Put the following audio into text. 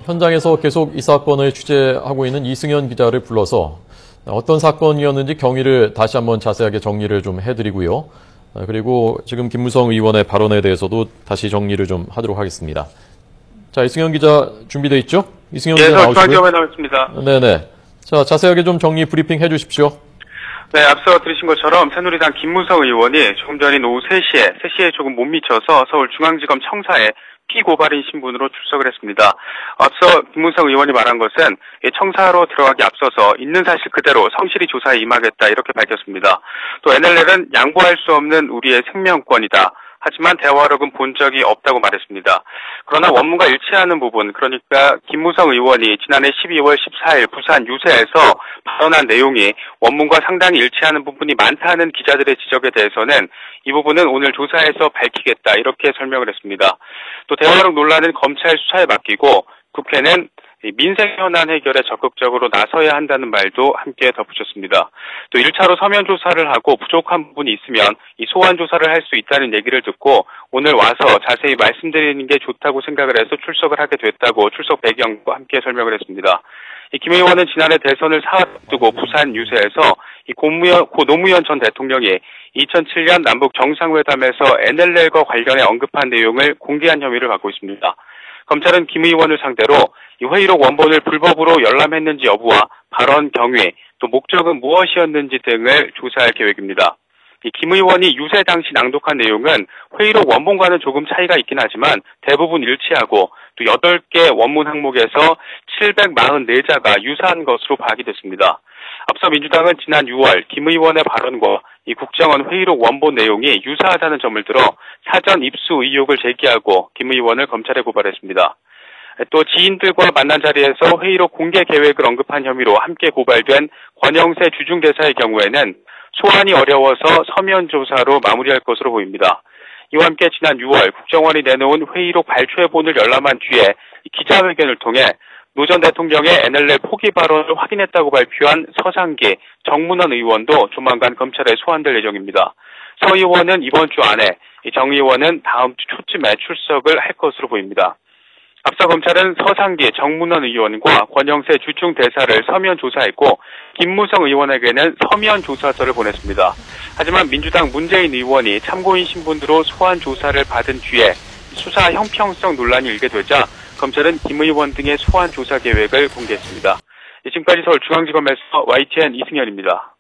현장에서 계속 이 사건을 취재하고 있는 이승현 기자를 불러서 어떤 사건이었는지 경위를 다시 한번 자세하게 정리를 좀 해드리고요. 그리고 지금 김무성 의원의 발언에 대해서도 다시 정리를 좀 하도록 하겠습니다. 자, 이승현 기자 준비되어 있죠? 이승현 기자 나오시고요. 중앙지검에 나왔습니다. 네네. 자, 자세하게 좀 정리 브리핑 해주십시오. 네, 앞서 들으신 것처럼 새누리당 김무성 의원이 조금 전인 오후 3시에 조금 못 미쳐서 서울중앙지검 청사에 피고발인 신분으로 출석을 했습니다. 앞서 김무성 의원이 말한 것은 청사로 들어가기 앞서서 있는 사실 그대로 성실히 조사에 임하겠다 이렇게 밝혔습니다. 또 NLL은 양보할 수 없는 우리의 생명권이다. 하지만 대화록은 본 적이 없다고 말했습니다. 그러나 원문과 일치하는 부분, 그러니까 김무성 의원이 지난해 12월 14일 부산 유세에서 발언한 내용이 원문과 상당히 일치하는 부분이 많다는 기자들의 지적에 대해서는 이 부분은 오늘 조사에서 밝히겠다 이렇게 설명을 했습니다. 또 대화록 논란은 검찰 수사에 맡기고 국회는 민생 현안 해결에 적극적으로 나서야 한다는 말도 함께 덧붙였습니다. 또 1차로 서면 조사를 하고 부족한 부분이 있으면 이 소환 조사를 할 수 있다는 얘기를 듣고 오늘 와서 자세히 말씀드리는 게 좋다고 생각을 해서 출석을 하게 됐다고 출석 배경과 함께 설명을 했습니다. 김 의원은 지난해 대선을 앞두고 부산 유세에서 고 노무현 전 대통령이 2007년 남북 정상회담에서 NLL과 관련해 언급한 내용을 공개한 혐의를 받고 있습니다. 검찰은 김 의원을 상대로 이 회의록 원본을 불법으로 열람했는지 여부와 발언 경위, 또 목적은 무엇이었는지 등을 조사할 계획입니다. 김 의원이 유세 당시 낭독한 내용은 회의록 원본과는 조금 차이가 있긴 하지만 대부분 일치하고 또 8개 원문 항목에서 744자가 유사한 것으로 파악이 됐습니다. 앞서 민주당은 지난 6월 김 의원의 발언과 이 국정원 회의록 원본 내용이 유사하다는 점을 들어 사전 입수 의혹을 제기하고 김 의원을 검찰에 고발했습니다. 또 지인들과 만난 자리에서 회의록 공개 계획을 언급한 혐의로 함께 고발된 권영세 주중대사의 경우에는 소환이 어려워서 서면 조사로 마무리할 것으로 보입니다. 이와 함께 지난 6월 국정원이 내놓은 회의록 발췌본을 열람한 뒤에 기자회견을 통해 노 전 대통령의 NLL 포기 발언을 확인했다고 발표한 서상기 정문원 의원도 조만간 검찰에 소환될 예정입니다. 서 의원은 이번 주 안에, 정 의원은 다음 주 초쯤에 출석을 할 것으로 보입니다. 앞서 검찰은 서상기 정문원 의원과 권영세 주중 대사를 서면 조사했고 김무성 의원에게는 서면 조사서를 보냈습니다. 하지만 민주당 문재인 의원이 참고인 신분으로 소환 조사를 받은 뒤에 수사 형평성 논란이 일게 되자 검찰은 김 의원 등의 소환 조사 계획을 공개했습니다. 지금까지 서울중앙지검에서 YTN 이승현입니다.